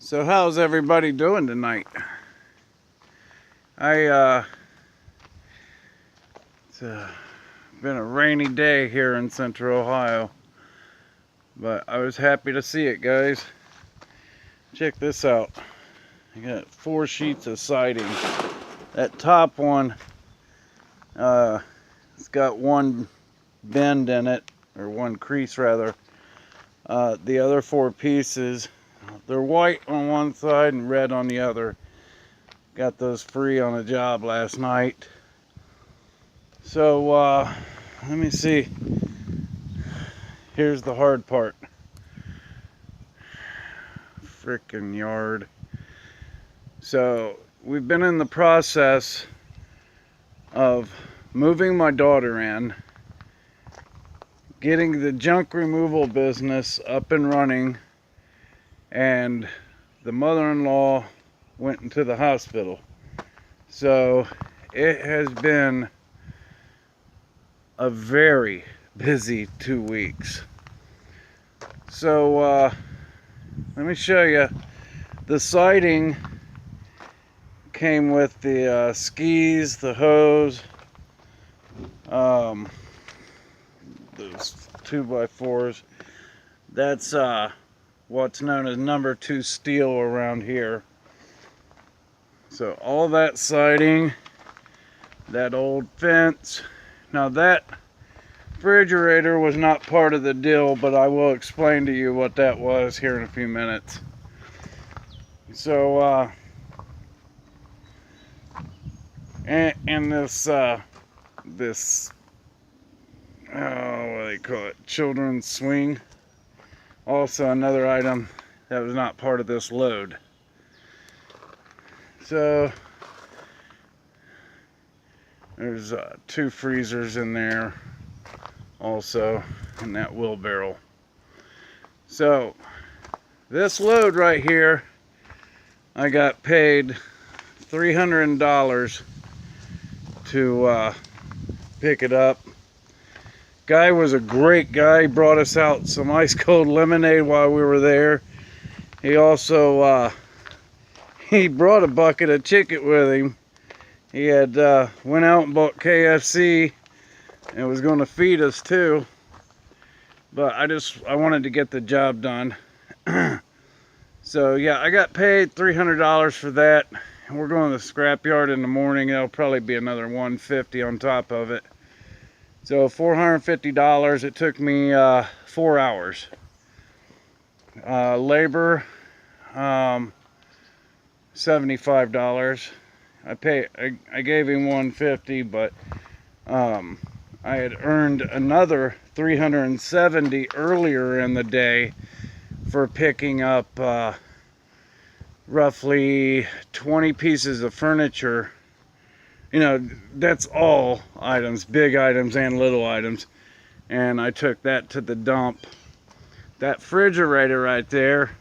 So how's everybody doing tonight? It's been a rainy day here in Central Ohio, but I was happy to see it, guys. Check this out. I got 4 sheets of siding. That top one, it's got one bend in it, or one crease rather. The other 4 pieces, they're white on one side and red on the other. Got those free on a job last night. So let me see. Here's the hard part. Frickin' yard. So we've been in the process of moving my daughter in, getting the junk removal business up and running, and the mother-in-law went into the hospital. So it has been a very busy 2 weeks. So let me show you. The siding came with the skis, the hose, those 2x4s. That's what's known as number 2 steel around here. So all that siding, that old fence. Now that refrigerator was not part of the deal, but I will explain to you what that was here in a few minutes. So and this this what do they call it, children's swing, also another item that was not part of this load. So there's 2 freezers in there also in that wheelbarrow. So this load right here, I got paid $300 to pick it up. Guy was a great guy. He brought us out some ice cold lemonade while we were there. He also he brought a bucket of chicken with him. He had went out and bought KFC and was going to feed us too. But I wanted to get the job done. So yeah, I got paid $300 for that. We're going to the scrapyard in the morning. It'll probably be another $150 on top of it. So $450. It took me 4 hours. Labor, $75. I gave him $150, but I had earned another $370 earlier in the day for picking up roughly 20 pieces of furniture. You know, that's all items, big items and little items. And I took that to the dump. That refrigerator right there,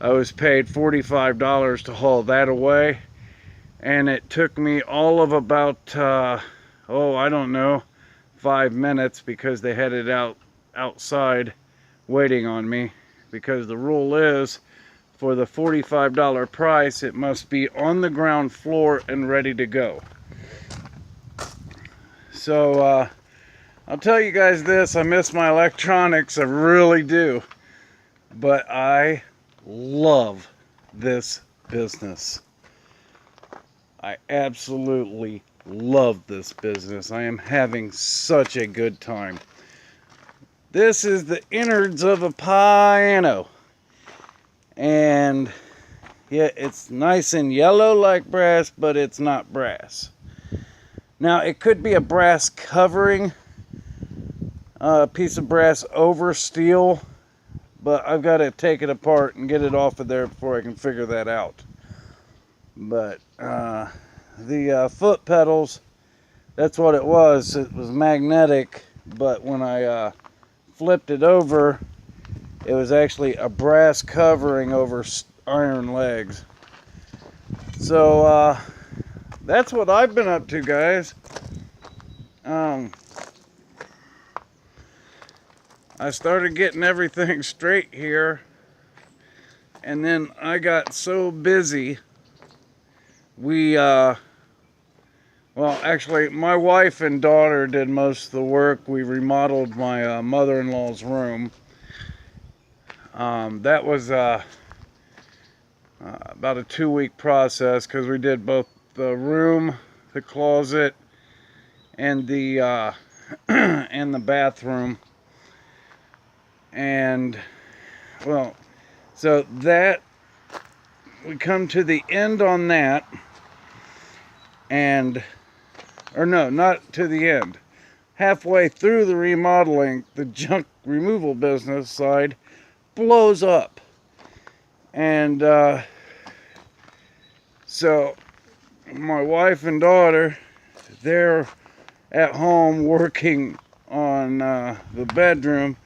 I was paid $45 to haul that away. And it took me all of about, I don't know, 5 minutes, because they had it outside waiting on me. Because the rule is, for the $45 price, it must be on the ground floor and ready to go. So I'll tell you guys this, I miss my electronics, I really do. But I love this business. I absolutely love this business. I am having such a good time. This is the innards of a piano. And yeah, it's nice and yellow like brass, but it's not brass. Now, it could be a brass covering, a piece of brass over steel, but I've got to take it apart and get it off of there before I can figure that out. But the foot pedals, that's what it was. It was magnetic, but when I flipped it over, it was actually a brass covering over iron legs. So that's what I've been up to, guys. I started getting everything straight here. And then I got so busy, well, actually, my wife and daughter did most of the work. We remodeled my mother-in-law's room. That was about a 2-week process because we did both the room, the closet, and the and the bathroom. And well, so that we come to the end on that, and or no, not to the end. Halfway through the remodeling, the junk removal business side blows up. And so my wife and daughter, they're at home working on the bedroom,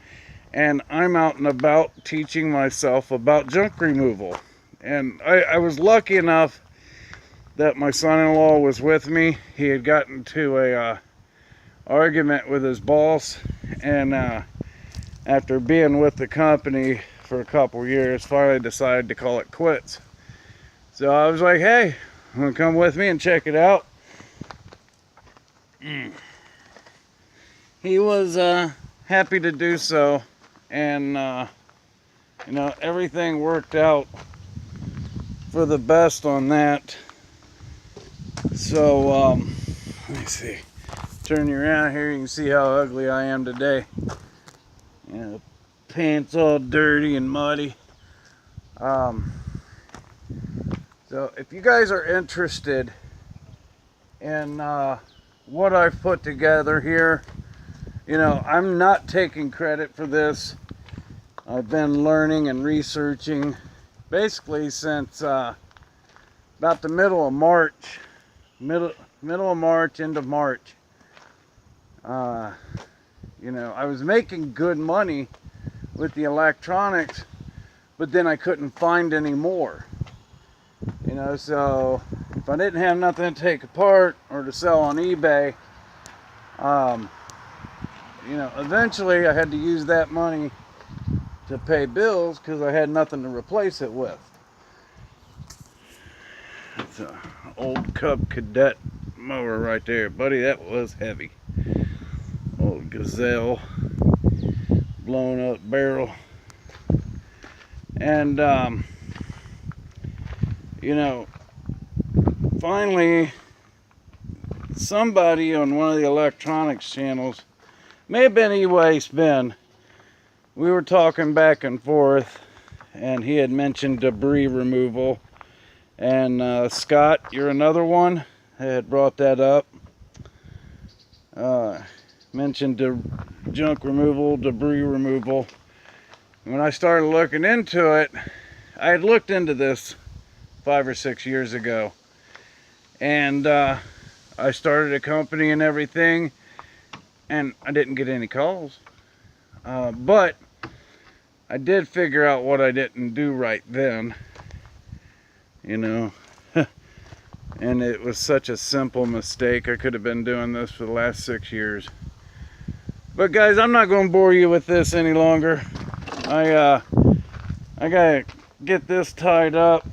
and I'm out and about teaching myself about junk removal. And I was lucky enough that my son-in-law was with me. He had gotten to a argument with his boss, and after being with the company for a couple years, finally decided to call it quits. So I was like, hey, you wanna come with me and check it out? He was happy to do so, and you know, everything worked out for the best on that. So let me see, turn you around here, you can see how ugly I am today. You know, pants all dirty and muddy. So if you guys are interested in what I've put together here, you know, I'm not taking credit for this. I've been learning and researching basically since about the middle of March, middle of March, end of March. You know, I was making good money with the electronics, but then I couldn't find any more. You know, so if I didn't have nothing to take apart or to sell on eBay, you know, eventually I had to use that money to pay bills because I had nothing to replace it with. It's an old Cub Cadet mower right there, buddy. That was heavy. Old Gazelle, blown up barrel. And you know, finally somebody on one of the electronics channels, may have been E-Waste Ben, we were talking back and forth, and he had mentioned debris removal. And Scott, you're another one, had brought that up. Mentioned junk removal, debris removal. When I started looking into it, I had looked into this 5 or 6 years ago, and I started a company and everything, and I didn't get any calls, but I did figure out what I didn't do right then, you know. And it was such a simple mistake. I could have been doing this for the last 6 years. But guys, I'm not going to bore you with this any longer. I gotta get this tied up,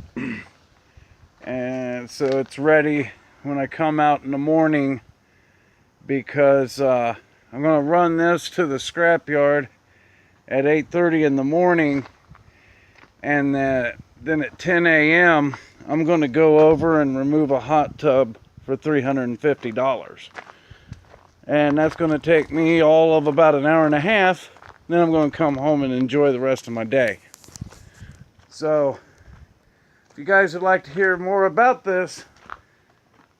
and so it's ready when I come out in the morning, because I'm gonna run this to the scrapyard at 8:30 in the morning, and then at 10 a.m. I'm gonna go over and remove a hot tub for $350. And that's going to take me all of about an hour and a half. Then I'm going to come home and enjoy the rest of my day. So, if you guys would like to hear more about this,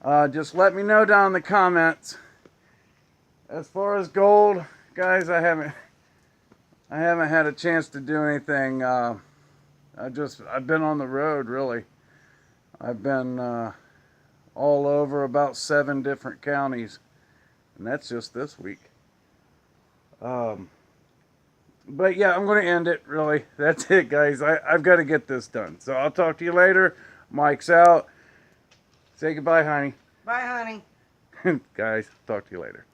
just let me know down in the comments. As far as gold, guys, I haven't had a chance to do anything. I've been on the road, really. I've been all over about 7 different counties. And that's just this week. But yeah, I'm going to end it, really. That's it, guys. I've got to get this done. So I'll talk to you later. Mike's out. Say goodbye, honey. Bye, honey. Guys, talk to you later.